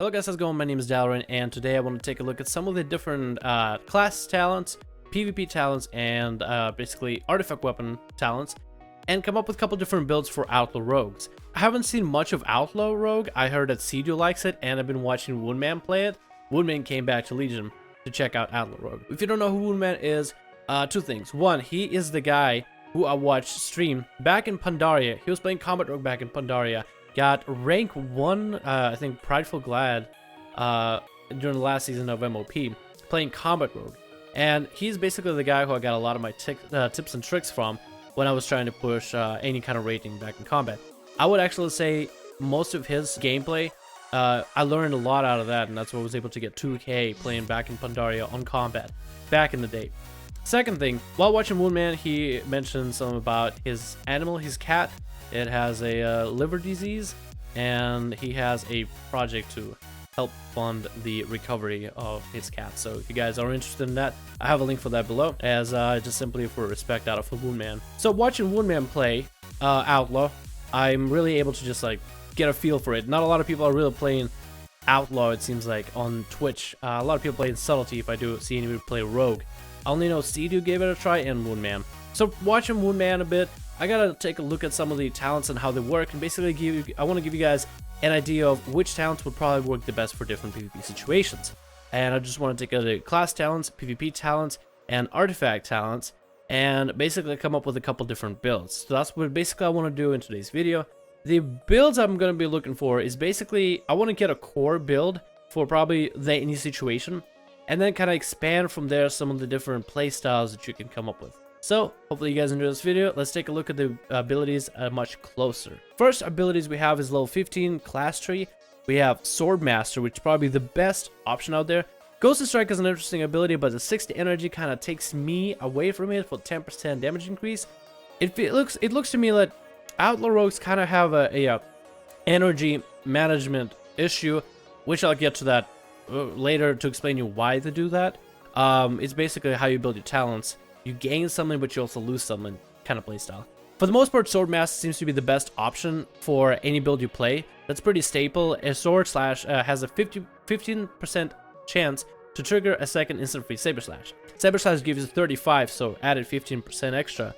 Hello guys, how's it going? My name is Dalaran, and today I want to take a look at some of the different class talents, PvP talents, and basically artifact weapon talents, and come up with a couple different builds for Outlaw Rogues. I haven't seen much of Outlaw Rogue. I heard that Cedu likes it, and I've been watching Woundman play it. Woundman came back to Legion to check out Outlaw Rogue. If you don't know who Woundman is, two things. One, he is the guy who I watched stream back in Pandaria. He was playing Combat Rogue back in Pandaria. Got rank 1, I think, Prideful Glad during the last season of MOP, playing Combat Rogue. And he's basically the guy who I got a lot of my tips and tricks from when I was trying to push any kind of rating back in combat. I would actually say most of his gameplay, I learned a lot out of that, and that's why I was able to get 2K playing back in Pandaria on combat back in the day. Second thing, while watching Woundman, he mentioned something about his animal, his cat. It has a liver disease, and he has a project to help fund the recovery of his cat. So if you guys are interested in that, I have a link for that below, as just simply for respect out of Woundman. So watching Woundman play Outlaw, I'm really able to just like get a feel for it. Not a lot of people are really playing Outlaw, it seems like, on Twitch. A lot of people play Subtlety if I do see anybody play Rogue. I only know Cedu gave it a try, and Woundman. So watching Woundman a bit, I gotta take a look at some of the talents and how they work, and basically I want to give you guys an idea of which talents would probably work the best for different PvP situations. And I just want to take a look at class talents, PvP talents, and artifact talents, and basically come up with a couple different builds. So that's what basically I want to do in today's video. The builds I'm going to be looking for is basically, I want to get a core build for probably any situation, and then kind of expand from there some of the different play styles that you can come up with. So, hopefully you guys enjoy this video. Let's take a look at the abilities much closer. First abilities we have is level 15 class tree. We have Sword Master, which is probably the best option out there. Ghost Strike is an interesting ability, but the 60 energy kind of takes me away from it for 10% damage increase. It looks to me like Outlaw Rogues kind of have a energy management issue, which I'll get to that later to explain you why they do that. It's basically how you build your talents. You gain something, but you also lose something, kind of playstyle. For the most part, Swordmaster seems to be the best option for any build you play. That's pretty staple. A Sword Slash has a 15% chance to trigger a second instant free Saber Slash. Saber Slash gives you 35, so added 15% extra.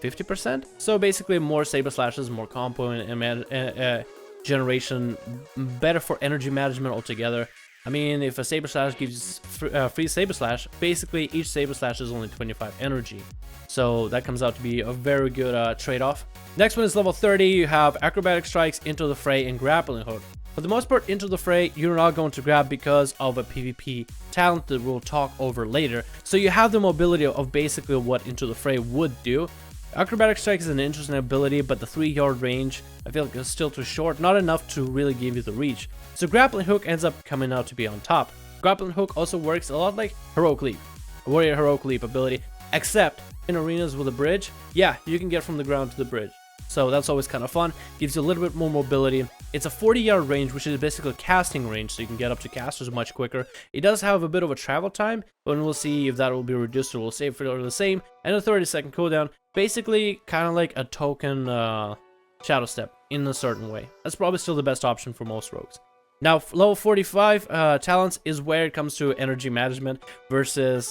50%? So basically more Saber Slashes, more combo and generation, better for energy management altogether. I mean, if a Saber Slash gives free Saber Slash, basically each Saber Slash is only 25 energy. So that comes out to be a very good trade-off. Next one is level 30. You have Acrobatic Strikes, Into the Fray, and Grappling Hook. For the most part, Into the Fray, you're not going to grab because of a PvP talent that we'll talk over later. So you have the mobility of basically what Into the Fray would do. Acrobatic Strike is an interesting ability, but the 3-yard range, I feel like it's still too short, not enough to really give you the reach. So Grappling Hook ends up coming out to be on top. Grappling Hook also works a lot like Heroic Leap, a Warrior Heroic Leap ability, except in arenas with a bridge, yeah, you can get from the ground to the bridge. So that's always kind of fun, gives you a little bit more mobility. It's a 40-yard range, which is basically casting range, so you can get up to casters much quicker. It does have a bit of a travel time, but we'll see if that will be reduced or we'll save for the same. And a 30-second cooldown, basically kind of like a token Shadow Step in a certain way. That's probably still the best option for most rogues. Now, level 45 talents is where it comes to energy management versus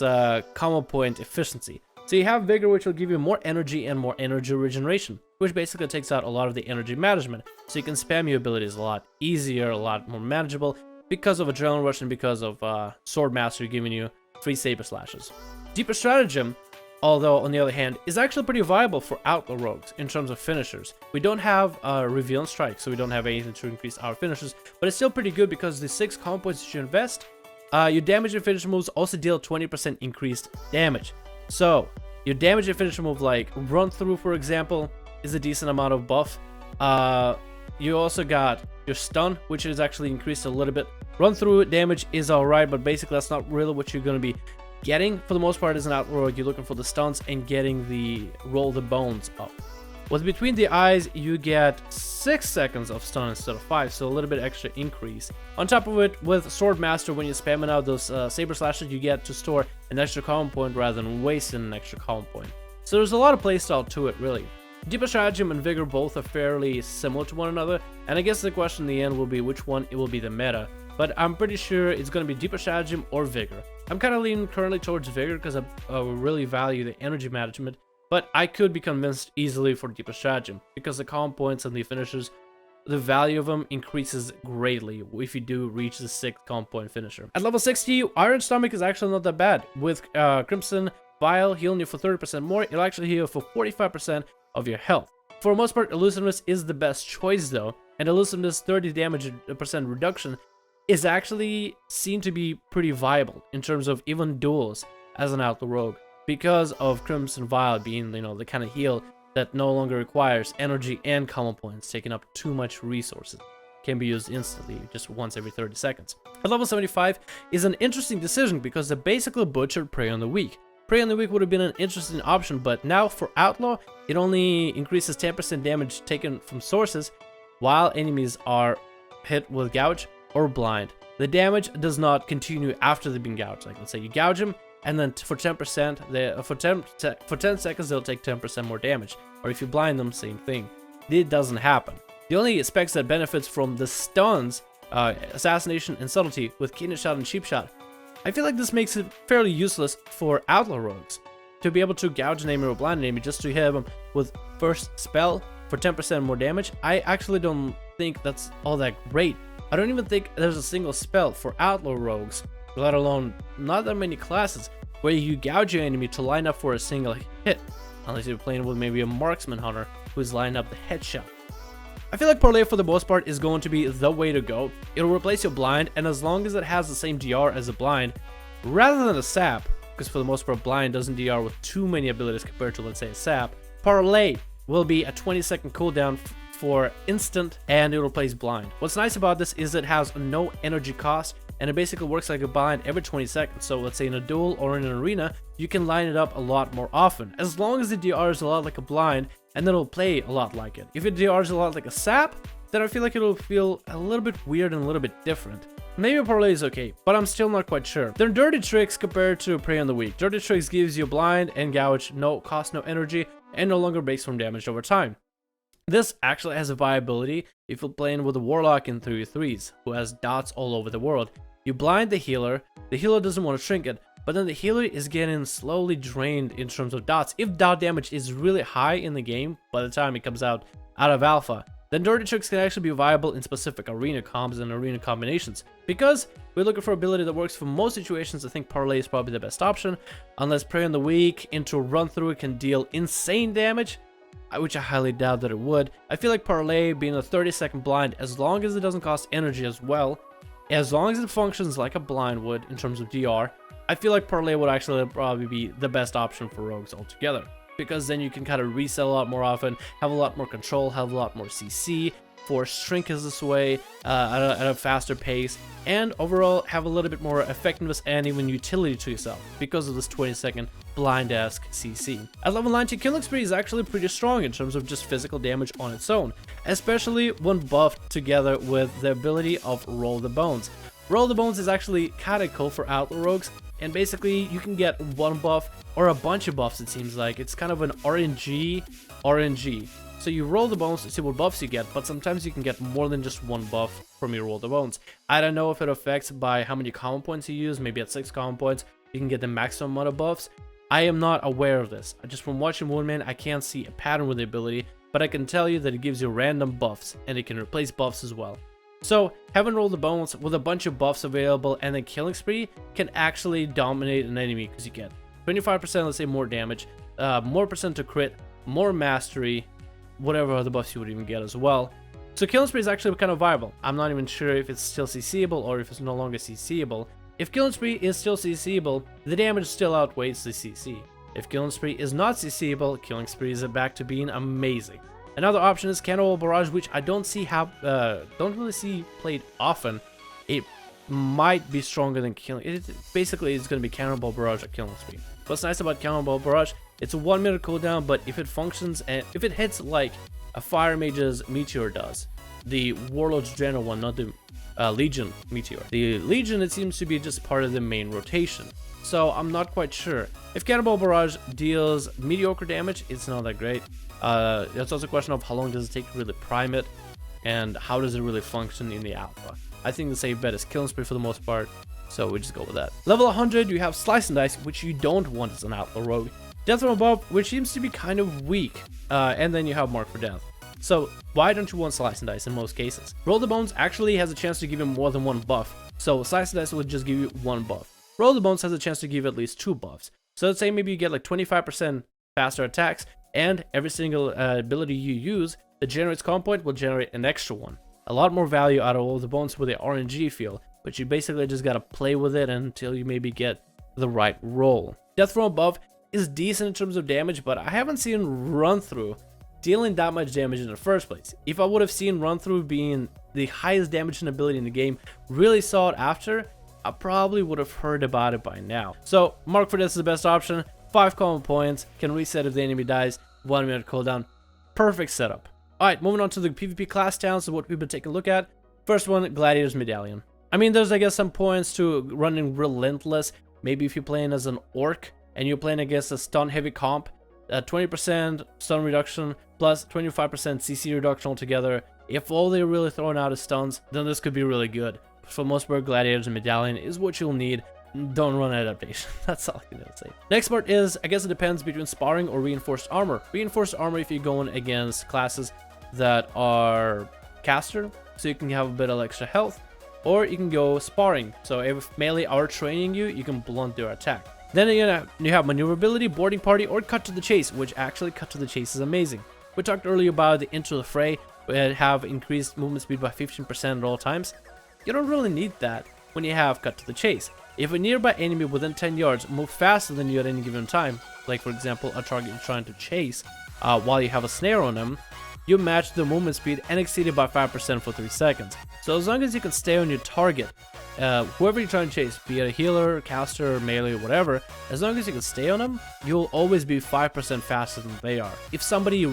combo point efficiency. So you have Vigor, which will give you more energy and more energy regeneration, which basically takes out a lot of the energy management. So you can spam your abilities a lot easier, a lot more manageable, because of Adrenaline Rush and because of Sword Master giving you free Saber Slashes. Deeper Stratagem, although on the other hand, is actually pretty viable for Outlaw Rogues in terms of finishers. We don't have Reveal and Strike, so we don't have anything to increase our finishers, but it's still pretty good because the 6 combo points that you invest, your damage and finisher moves also deal 20% increased damage. So your damage and finisher move, like Run Through, for example, is a decent amount of buff. You also got your stun, which is actually increased a little bit. Run Through damage is alright, but basically that's not really what you're going to be getting. For the most part, as an Outlaw Rogue, you're looking for the stuns and getting the Roll the Bones up. With Between the Eyes, you get 6 seconds of stun instead of 5, so a little bit extra increase. On top of it, with Sword Master, when you're spamming out those Saber Slashes, you get to store an extra combo point rather than wasting an extra combo point. So there's a lot of playstyle to it, really. Deeper Stratagem and Vigor both are fairly similar to one another, and I guess the question in the end will be which one it will be the meta but I'm pretty sure it's going to be Deeper Stratagem or Vigor. I'm kind of leaning currently towards Vigor because I really value the energy management, but I could be convinced easily for Deeper Stratagem because the common points and the finishers, the value of them increases greatly if you do reach the 6th common point finisher. At level 60, Iron Stomach is actually not that bad. With Crimson Vial healing you for 30% more, it'll actually heal for 45% of your health. For the most part, Elusiveness is the best choice though, and Elusiveness 30 damage % reduction is actually seen to be pretty viable in terms of even duels as an Outlaw Rogue, because of Crimson Vial being, you know, the kind of heal that no longer requires energy and common points, taking up too much resources. Can be used instantly, just once every 30 seconds. At level 75 is an interesting decision because they basically butchered Prey on the Weak. Prey on the Weak would have been an interesting option, but now for Outlaw, it only increases 10% damage taken from sources while enemies are hit with Gouge or Blind. The damage does not continue after they've been gouged. Like, let's say you gouge them, and then for 10%, for 10 seconds they'll take 10% more damage. Or if you blind them, same thing. It doesn't happen. The only specs that benefits from the stuns, Assassination and Subtlety with Kidney Shot and Cheap Shot, I feel like this makes it fairly useless for Outlaw Rogues. To be able to gouge an enemy or blind an enemy just to hit them with first spell for 10% more damage, I actually don't think that's all that great. I don't even think there's a single spell for Outlaw Rogues, let alone not that many classes, where you gouge your enemy to line up for a single hit, unless you're playing with maybe a Marksman Hunter who's lining up the headshot. I feel like Parlay for the most part is going to be the way to go. It'll replace your blind, and as long as it has the same DR as a blind, rather than a sap, because for the most part blind doesn't DR with too many abilities compared to, let's say, a sap, Parlay will be a 20-second cooldown for instant, and it'll replace blind. What's nice about this is it has no energy cost, and it basically works like a blind every 20 seconds. So let's say in a duel or in an arena, you can line it up a lot more often, as long as the DR is a lot like a blind, and then it'll play a lot like it. If it DR is a lot like a sap, then I feel like it'll feel a little bit weird and a little bit different. Maybe Parlay is okay, but I'm still not quite sure. They're dirty tricks compared to Prey on the Weak. Dirty tricks gives you blind and gouge, cost no energy, and no longer breaks from damage over time. This actually has a viability if you're playing with a Warlock in 3v3s, who has dots all over the world. You blind the healer doesn't want to shrink it, but then the healer is getting slowly drained in terms of dots. If dot damage is really high in the game, by the time it comes out of alpha, then dirty tricks can actually be viable in specific arena combos and arena combinations. Because we're looking for ability that works for most situations, I think Parlay is probably the best option, unless Prey on the Weak into a run through can deal insane damage, which I highly doubt that it would. I feel like Parlay being a 30-second blind, as long as it doesn't cost energy as well, as long as it functions like a blind would in terms of DR, I feel like Parlay would actually probably be the best option for rogues altogether. Because then you can kind of resell a lot more often, have a lot more control, have a lot more CC, force shrinkage this way at a faster pace, and overall have a little bit more effectiveness and even utility to yourself because of this 20-second blind-esque CC. At level 90, Killing Spree is actually pretty strong in terms of just physical damage on its own, especially when buffed together with the ability of Roll the Bones. Roll the Bones is actually kind of cool for Outlaw Rogues, and basically you can get one buff or a bunch of buffs, it seems like. It's kind of an RNG. So you roll the bones to see what buffs you get, but sometimes you can get more than just one buff from your roll the bones. I don't know if it affects by how many common points you use. Maybe at 6 common points you can get the maximum amount of buffs. I am not aware of this. Just from watching Woundman, I can't see a pattern with the ability, but I can tell you that it gives you random buffs, and it can replace buffs as well. So having Roll the Bones with a bunch of buffs available and then Killing Spree can actually dominate an enemy, because you get 25%, let's say, more damage, more percent to crit, more mastery, whatever other buffs you would even get as well. So Killing Spree is actually kind of viable. I'm not even sure if it's still CCable or if it's no longer CCable. If Killing Spree is still CCable, the damage still outweighs the CC. If Killing Spree is not CCable, Killing Spree is back to being amazing. Another option is Cannonball Barrage, which I don't really see played often. It might be stronger than Killing. Basically, it's going to be Cannonball Barrage or Killing Spree. What's nice about Cannonball Barrage? It's a 1 minute cooldown, but if it functions and if it hits like a Fire Mage's Meteor does, the Warlord's General one, not the Legion Meteor. The Legion, it seems to be just part of the main rotation. So I'm not quite sure. If Cannonball Barrage deals mediocre damage, it's not that great. That's also a question of how long does it take to really prime it, and how does it really function in the alpha. I think the safe bet is killing spree for the most part, so we just go with that. Level 100, you have Slice and Dice, which you don't want as an Outlaw Rogue. Death from Above, which seems to be kind of weak, and then you have Mark for Death. So why don't you want Slice and Dice in most cases? Roll the Bones actually has a chance to give you more than one buff, so Slice and Dice would just give you one buff. Roll the Bones has a chance to give you at least 2 buffs. So let's say maybe you get like 25% faster attacks, and every single ability you use that generates comp point will generate an extra one. A lot more value out of all the bones with the RNG feel, but you basically just gotta play with it until you maybe get the right roll. Death from Above is decent in terms of damage, but I haven't seen Run Through dealing that much damage in the first place. If I would have seen Run Through being the highest damaging ability in the game, really sought after, I probably would have heard about it by now. So Mark for Death is the best option. 5 common points, can reset if the enemy dies, 1 minute cooldown. Perfect setup. Alright, moving on to the PvP class talents of what we've been taking a look at. First one, Gladiator's Medallion. I mean, there's I guess some points to running Relentless. Maybe if you're playing as an Orc and you're playing against a stun heavy comp, 20% stun reduction plus 25% CC reduction altogether. If all they're really throwing out is stuns, then this could be really good. For the most part, Gladiator's Medallion is what you'll need. Don't run adaptation. That's all I can say. Next part is, I guess it depends between sparring or reinforced armor. Reinforced armor if you're going against classes that are caster, so you can have a bit of extra health, or you can go sparring. So if melee are training you, you can blunt their attack. Then you have maneuverability, boarding party, or cut to the chase, which actually cut to the chase is amazing. We talked earlier about the Into the Fray, where have increased movement speed by 15% at all times. You don't really need that when you have cut to the chase. If a nearby enemy within 10 yards move faster than you at any given time, like for example a target you're trying to chase while you have a snare on them, you match the movement speed and exceed it by 5% for 3 seconds. So as long as you can stay on your target, whoever you're trying to chase, be it a healer, caster, melee, whatever, as long as you can stay on them, you'll always be 5% faster than they are. If somebody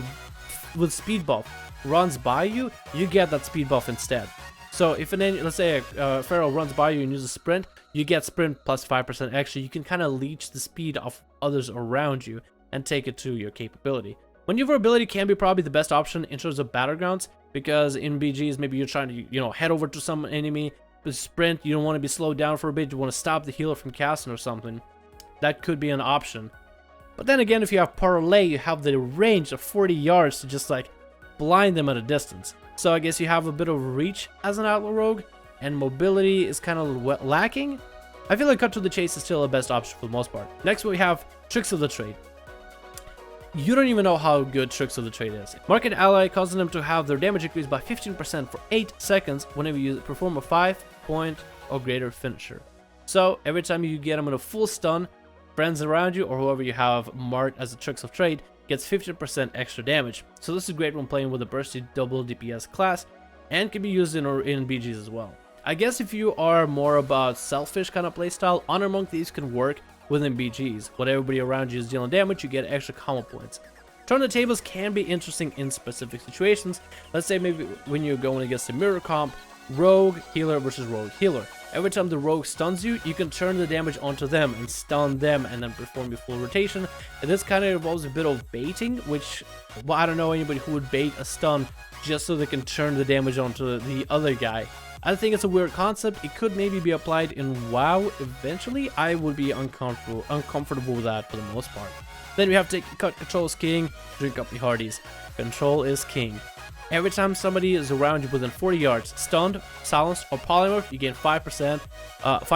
with speed buff runs by you, you get that speed buff instead. So if let's say a Pharaoh runs by you and uses sprint, you get sprint plus 5% extra. You can kind of leech the speed of others around you and take it to your capability. Maneuverability can be probably the best option in terms of battlegrounds, because in BGs maybe you're trying to head over to some enemy. With sprint, you don't want to be slowed down for a bit. You want to stop the healer from casting or something. That could be an option. But then again, if you have parlay, you have the range of 40 yards to just like blind them at a distance. So I guess you have a bit of reach as an Outlaw Rogue, and mobility is kind of lacking. I feel like cut to the chase is still the best option for the most part. Next we have Tricks of the Trade. You don't even know how good Tricks of the Trade is. Mark an ally, causing them to have their damage increased by 15% for 8 seconds whenever you perform a 5-point or greater finisher. So every time you get them in a full stun, friends around you or whoever you have marked as a Tricks of Trade gets 15% extra damage. So this is great when playing with a bursty double DPS class, and can be used in BGs as well. I guess if you are more about selfish kind of playstyle, Honor Monk Thieves can work within BGs. When everybody around you is dealing damage, you get extra combo points. Turn the tables can be interesting in specific situations. Let's say maybe when you're going against a mirror comp, rogue healer versus rogue healer. Every time the rogue stuns you, you can turn the damage onto them and stun them and then perform your full rotation. And this kind of involves a bit of baiting, which, well, I don't know anybody who would bait a stun just so they can turn the damage onto the other guy. I think it's a weird concept. It could maybe be applied in WoW eventually. I would be uncomfortable with that for the most part. Then we have to cut Control is King, drink up the Hardies. Control is king. Every time somebody is around you within 40 yards, stunned, silenced, or polymorph, you gain 5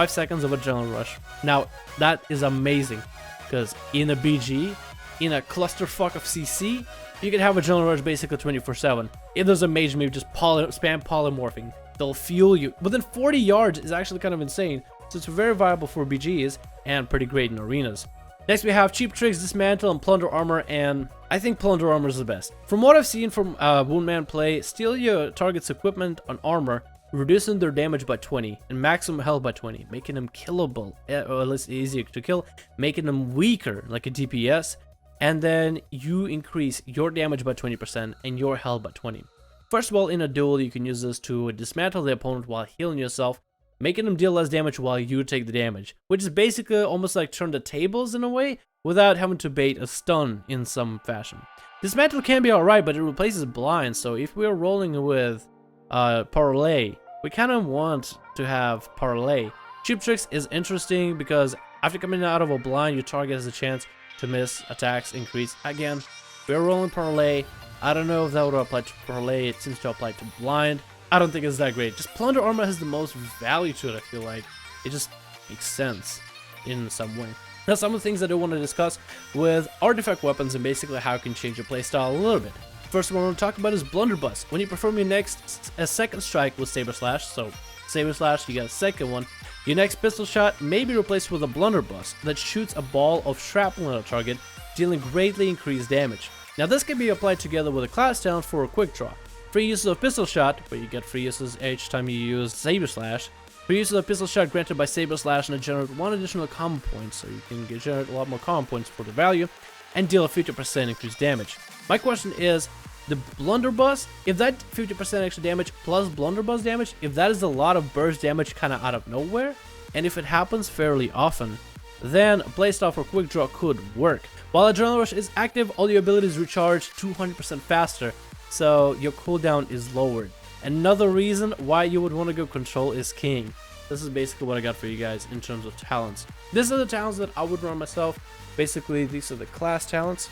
seconds of adrenaline rush. Now, that is amazing, because in a BG, in a clusterfuck of CC, you can have adrenaline rush basically 24/7. If there's a mage, maybe just spam polymorphing. They'll fuel you. Within 40 yards is actually kind of insane, so it's very viable for BGs and pretty great in arenas. Next we have Cheap Tricks, Dismantle, and Plunder Armor, and I think Plunder Armor is the best. From what I've seen from Woundman play, steal your target's equipment on armor, reducing their damage by 20 and maximum health by 20, making them killable, or at least easier to kill, making them weaker like a DPS, and then you increase your damage by 20% and your health by 20. First of all, in a duel, you can use this to dismantle the opponent while healing yourself, making them deal less damage while you take the damage, which is basically almost like turn the tables in a way, without having to bait a stun in some fashion. Dismantle can be alright, but it replaces blind, so if we're rolling with parlay, we kind of want to have parlay. Cheap tricks is interesting because after coming out of a blind, your target has a chance to miss attacks increase. Again, we're rolling parlay. I don't know if that would apply to parlay. It seems to apply to blind. I don't think it's that great. Just plunder armor has the most value to it, I feel like. It just makes sense in some way. Now, some of the things that I want to discuss with artifact weapons and basically how it can change your playstyle a little bit. First one I want to talk about is blunderbuss. When you perform your next second strike with saber slash, so saber slash, you got a second one. Your next pistol shot may be replaced with a blunderbuss that shoots a ball of shrapnel at a target, dealing greatly increased damage. Now this can be applied together with a class talent for a quick draw. Free uses of pistol shot, where you get free uses each time you use saber slash. Free uses of pistol shot granted by saber slash and generate 1 additional combo point, so you can generate a lot more combo points for the value, and deal a 50% increased damage. My question is, the blunderbuss, if that 50% extra damage plus blunderbuss damage, if that is a lot of burst damage kind of out of nowhere, and if it happens fairly often, then a playstyle for quick draw could work. While Adrenaline Rush is active, all your abilities recharge 200% faster, so your cooldown is lowered. Another reason why you would want to go control is king. This is basically what I got for you guys in terms of talents. These are the talents that I would run myself. Basically, these are the class talents.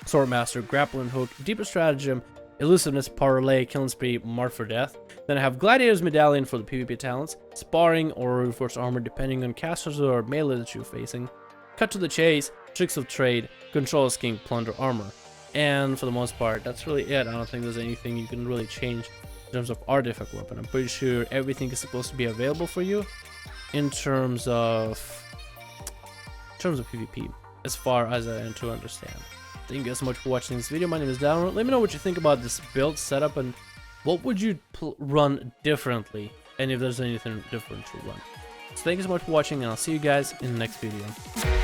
Swordmaster, Grappling Hook, Deeper Stratagem, Elusiveness, Parlay, Killing Spree, Marked for Death. Then I have Gladiator's Medallion for the PvP talents, Sparring or Reinforced Armor depending on casters or melee that you're facing, Cut to the Chase, Tricks of Trade, Control as King, Plunder Armor. And for the most part, that's really it. I don't think there's anything you can really change in terms of artifact weapon. I'm pretty sure everything is supposed to be available for you in terms of PvP, as far as I am to understand. Thank you guys so much for watching this video. My name is Downward. Let me know what you think about this build setup and what would you run differently, and if there's anything different to run. So thank you so much for watching, and I'll see you guys in the next video.